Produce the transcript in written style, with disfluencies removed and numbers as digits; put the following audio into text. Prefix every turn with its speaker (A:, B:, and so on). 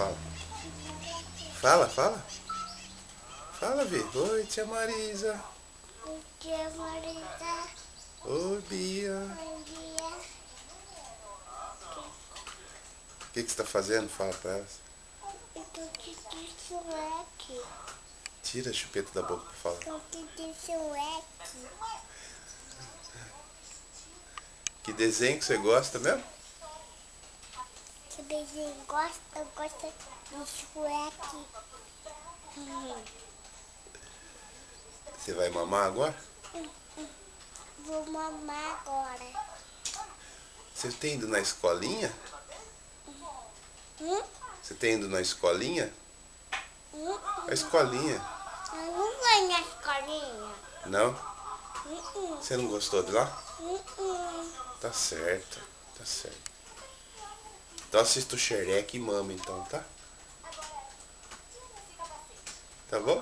A: Fala. Fala, fala. Fala, Vi. Oi, tia Marisa.
B: Oi, tia Marisa.
A: Oi, Bia.
B: Bom dia.
A: O que você tá fazendo? Fala pra elas.
B: Eu tô te sueque.
A: Tira a chupeta da boca pra falar.
B: Tô te sueque.
A: Que desenho que você gosta mesmo?
B: Que beijinho gosta? Eu gosto de sueque.
A: Você vai mamar agora?
B: Vou mamar agora.
A: Você tem ido na escolinha? Você tem ido na escolinha? A escolinha.
B: Eu não vou na escolinha.
A: Não? Você não gostou de lá? Tá certo, tá certo. Então assista o Shrek e mama então, tá? Tá bom?